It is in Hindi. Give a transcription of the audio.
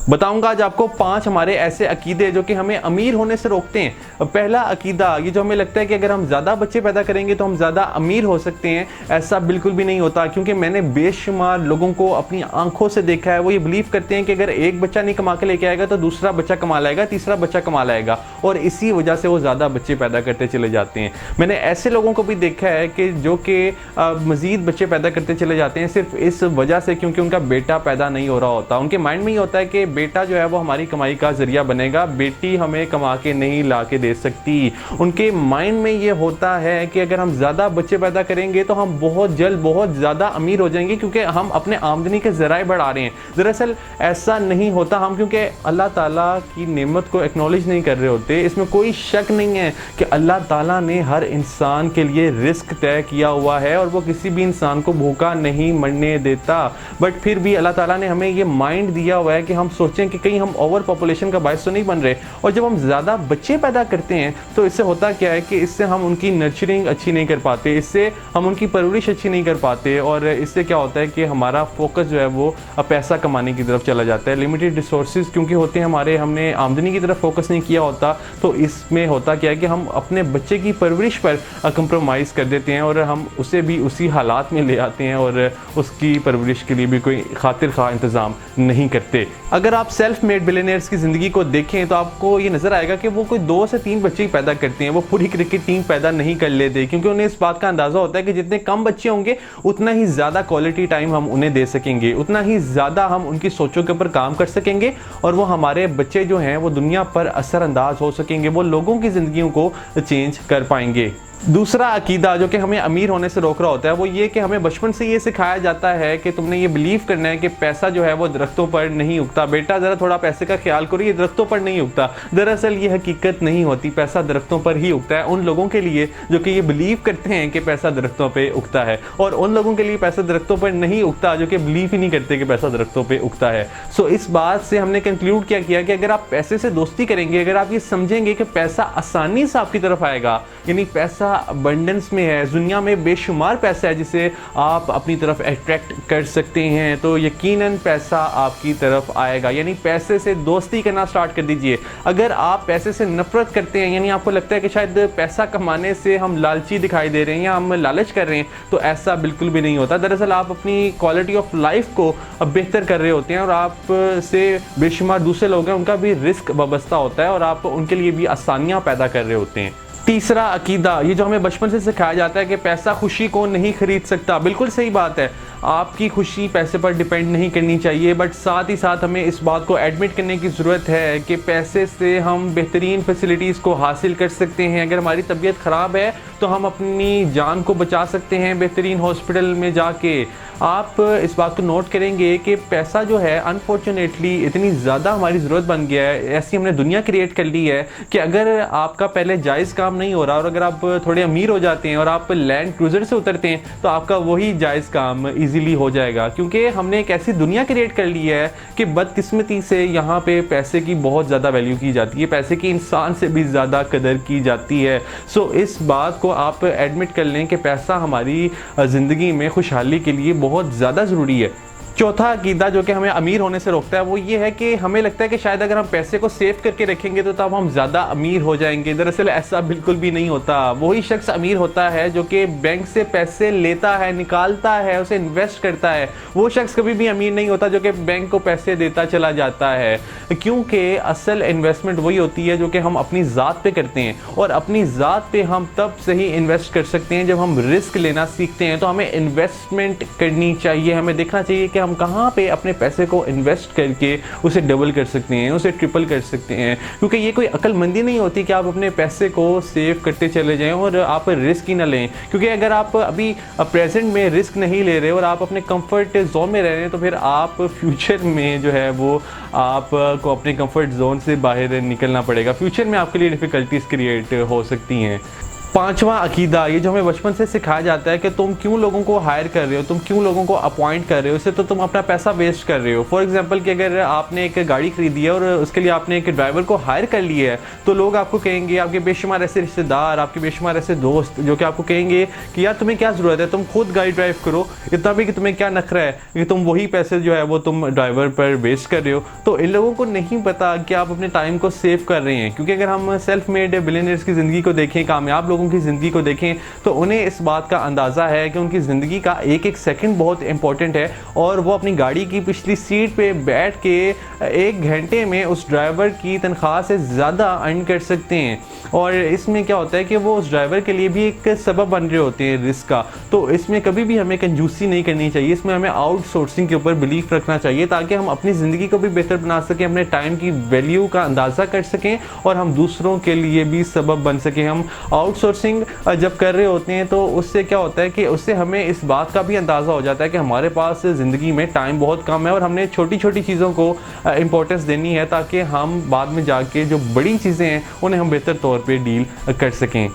बताऊंगा आज आपको 5 हमारे ऐसे अकीदे जो कि हमें अमीर होने से रोकते हैं। पहला अकीदा, ये जो हमें लगता है कि अगर हम ज़्यादा बच्चे पैदा करेंगे तो हम ज़्यादा अमीर हो सकते हैं। ऐसा बिल्कुल भी नहीं होता, क्योंकि मैंने बेशुमार लोगों को अपनी आंखों से देखा है। वो ये बिलीव करते हैं कि अगर एक बच्चा नहीं कमा के लेके आएगा तो दूसरा बच्चा कमा लाएगा, तीसरा बच्चा कमा लाएगा, और इसी वजह से वो ज़्यादा बच्चे पैदा करते चले जाते हैं। मैंने ऐसे लोगों को भी देखा है कि जो कि मज़ीद बच्चे पैदा करते चले जाते हैं सिर्फ इस वजह से क्योंकि उनका बेटा पैदा नहीं हो रहा होता। उनके माइंड में ही होता है कि बेटा जो है वो हमारी कमाई का जरिया बनेगा, बेटी हमें कमा के नहीं ला के दे सकती। उनके माइंड में ये होता है कि अगर हम ज़्यादा बच्चे पैदा करेंगे तो हम बहुत जल्द बहुत ज़्यादा अमीर हो जाएंगे, क्योंकि हम अपने आमदनी के ज़राए बढ़ा रहे हैं। दरअसल ऐसा नहीं होता। हम क्योंकि अल्लाह ताला की नेमत को एक्नॉलेज नहीं कर रहे होते। इसमें कोई शक नहीं है कि अल्लाह ताला ने हर इंसान के लिए रिस्क तय किया हुआ है और वो किसी भी इंसान को भूखा नहीं मरने देता। बट फिर भी अल्लाह ताला ने हमें ये माइंड दिया हुआ है कि हम सोचें कि कहीं हम ओवर पॉपुलेशन का बायस तो नहीं बन रहे। और जब हम ज़्यादा बच्चे पैदा करते हैं तो इससे होता क्या है कि इससे हम उनकी नर्चरिंग अच्छी नहीं कर पाते, इससे हम उनकी परवरिश अच्छी नहीं कर पाते, और इससे क्या होता है कि हमारा फोकस जो है वो पैसा कमाने की तरफ चला जाता है। लिमिटेड रिसोर्सेज क्योंकि होते हैं हमारे, हमने आमदनी की तरफ फोकस नहीं किया होता, तो इसमें होता क्या है कि हम अपने बच्चे की परवरिश पर कंप्रोमाइज़ कर देते हैं और हम उसे भी उसी हालात में ले आते हैं और उसकी परवरिश के लिए भी कोई खातिर खा इंतज़ाम नहीं करते। अगर आप सेल्फ मेड बिलियनियर्स की ज़िंदगी को देखें तो आपको ये नज़र आएगा कि वो कोई 2 से 3 बच्चे ही पैदा करते हैं। वो पूरी क्रिकेट टीम पैदा नहीं कर लेते, क्योंकि उन्हें इस बात का अंदाज़ा होता है कि जितने कम बच्चे होंगे उतना ही ज़्यादा क्वालिटी टाइम हम उन्हें दे सकेंगे, उतना ही ज़्यादा हम उनकी सोचों के ऊपर काम कर सकेंगे और वो हमारे बच्चे जो हैं वो दुनिया पर असरअंदाज हो सकेंगे, वो लोगों की ज़िंदगियों को चेंज कर पाएंगे। दूसरा अकीदा जो कि हमें अमीर होने से रोक रहा होता है वो ये कि हमें बचपन से ये सिखाया जाता है कि तुमने ये बिलीव करना है कि पैसा जो है वो दरख्तों पर नहीं उगता। बेटा ज़रा थोड़ा पैसे का ख्याल करो, ये दरख्तों पर नहीं उगता। दरअसल ये हकीकत नहीं होती, पैसा दरख्तों पर ही उगता है उन लोगों के लिए जो कि ये बिलीव करते हैं कि पैसा दरख्तों पर उगता है, और उन लोगों के लिए पैसा दरख्तों पर नहीं उगता जो कि बिलीव ही नहीं करते कि पैसा दरख्तों पर उगता है। सो इस बात से हमने कंक्लूड क्या किया कि अगर आप पैसे से दोस्ती करेंगे, अगर आप ये समझेंगे कि पैसा आसानी से आपकी तरफ आएगा, यानी पैसा अबंडेंस में है, दुनिया में बेशुमार पैसा है जिसे आप अपनी तरफ अट्रैक्ट कर सकते हैं, तो यकीनन पैसा आपकी तरफ आएगा। यानी पैसे से दोस्ती करना स्टार्ट कर दीजिए। अगर आप पैसे से नफरत करते हैं, यानी आपको लगता है कि शायद पैसा कमाने से हम लालची दिखाई दे रहे हैं या हम लालच कर रहे हैं, तो ऐसा बिल्कुल भी नहीं होता। दरअसल आप अपनी क्वालिटी ऑफ लाइफ को बेहतर कर रहे होते हैं और आप से बेशुमार दूसरे लोग हैं उनका भी रिस्क वाबस्ता होता है और आप उनके लिए भी आसानियाँ पैदा कर रहे होते हैं। तीसरा अकीदा, ये जो हमें बचपन से सिखाया जाता है कि पैसा खुशी को नहीं खरीद सकता। बिल्कुल सही बात है, आपकी खुशी पैसे पर डिपेंड नहीं करनी चाहिए, बट साथ ही साथ हमें इस बात को एडमिट करने की ज़रूरत है कि पैसे से हम बेहतरीन फैसिलिटीज़ को हासिल कर सकते हैं। अगर हमारी तबीयत ख़राब है तो हम अपनी जान को बचा सकते हैं बेहतरीन हॉस्पिटल में जाके। आप इस बात को नोट करेंगे कि पैसा जो है अनफॉर्चुनेटली इतनी ज़्यादा हमारी ज़रूरत बन गया है, ऐसी हमने दुनिया क्रिएट कर ली है कि अगर आपका पहले जायज़ काम नहीं हो रहा और अगर आप थोड़े अमीर हो जाते हैं और आप लैंड क्रूज़र से उतरते हैं तो आपका वही जायज़ काम ईजीली हो जाएगा, क्योंकि हमने एक ऐसी दुनिया क्रिएट कर ली है कि बदकिस्मती से यहाँ पे पैसे की बहुत ज़्यादा वैल्यू की जाती है, पैसे की इंसान से भी ज़्यादा कदर की जाती है। सो इस बात को आप एडमिट कर लें कि पैसा हमारी ज़िंदगी में खुशहाली के लिए बहुत ज़्यादा ज़रूरी है। चौथा अकीदा जो कि हमें अमीर होने से रोकता है वो ये है कि हमें लगता है कि शायद अगर हम पैसे को सेव करके रखेंगे तो तब हम ज़्यादा अमीर हो जाएंगे। दरअसल ऐसा बिल्कुल भी नहीं होता। वही शख्स अमीर होता है जो कि बैंक से पैसे लेता है, निकालता है, उसे इन्वेस्ट करता है। वो शख्स कभी भी अमीर नहीं होता जो कि बैंक को पैसे देता चला जाता है, क्योंकि असल इन्वेस्टमेंट वही होती है जो कि हम अपनी ज़ात पे करते हैं, और अपनी ज़ात पे हम तब से ही इन्वेस्ट कर सकते हैं जब हम रिस्क लेना सीखते हैं। तो हमें इन्वेस्टमेंट करनी चाहिए, हमें देखना चाहिए कि हम कहाँ पे अपने पैसे को इन्वेस्ट करके उसे डबल कर सकते हैं, उसे ट्रिपल कर सकते हैं, क्योंकि ये कोई अक्लमंदी नहीं होती कि आप अपने पैसे को सेव करते चले जाएं और आप रिस्क ही ना लें। क्योंकि अगर आप अभी प्रेजेंट में रिस्क नहीं ले रहे और आप अपने कंफर्ट जोन में रह रहे हैं तो फिर आप फ्यूचर में जो है वो आपको अपने कंफर्ट जोन से बाहर निकलना पड़ेगा। फ्यूचर में आपके लिए डिफ़िकल्टीज क्रिएट हो सकती हैं। पांचवा अकीदा, ये जो हमें बचपन से सिखाया जाता है कि तुम क्यों लोगों को हायर कर रहे हो, तुम क्यों लोगों को अपॉइंट कर रहे हो, इससे तो तुम अपना पैसा वेस्ट कर रहे हो। फॉर एग्जांपल कि अगर आपने एक गाड़ी खरीदी है और उसके लिए आपने एक ड्राइवर को हायर कर लिया है, तो लोग आपको कहेंगे, आपके बेशुमार ऐसे रिश्तेदार, आपके बेशुमार ऐसे दोस्त जो कि आपको कहेंगे कि यार तुम्हें क्या ज़रूरत है, तुम खुद गाड़ी ड्राइव करो, इतना भी कि तुम्हें क्या नखरा है कि तुम वही पैसे जो है वो तुम ड्राइवर पर वेस्ट कर रहे हो। तो इन लोगों को नहीं पता कि आप अपने टाइम को सेव कर रहे हैं, क्योंकि अगर हम सेल्फ मेड बिलियनियर्स की ज़िंदगी को देखें, कामयाब लोगों की ज़िंदगी को देखें, तो उन्हें इस बात का अंदाज़ा है कि उनकी ज़िंदगी का एक एक सेकंड बहुत इंपॉर्टेंट है और वो अपनी गाड़ी की पिछली सीट पे बैठ के 1 घंटे में उस ड्राइवर की तनख्वाह से ज़्यादा अर्न कर सकते हैं। और इसमें क्या होता है कि वो उस ड्राइवर के लिए भी एक सबब बन रहे होते हैं रिस्क का। तो इसमें कभी भी हमें कंजूसी नहीं करनी चाहिए, इसमें हमें आउटसोर्सिंग के ऊपर बिलीफ रखना चाहिए ताकि हम अपनी ज़िंदगी को भी बेहतर बना सकें, अपने टाइम की वैल्यू का अंदाज़ा कर सकें और हम दूसरों के लिए भी सबब बन सकें। हम आउटसोर्सिंग जब कर रहे होते हैं तो उससे क्या होता है कि उससे हमें इस बात का भी अंदाज़ा हो जाता है कि हमारे पास ज़िंदगी में टाइम बहुत कम है और हमने छोटी छोटी चीज़ों को इंपॉर्टेंस देनी है ताकि हम बाद में जाके जो बड़ी चीज़ें हैं उन्हें हम बेहतर तौर पे डील कर सकें।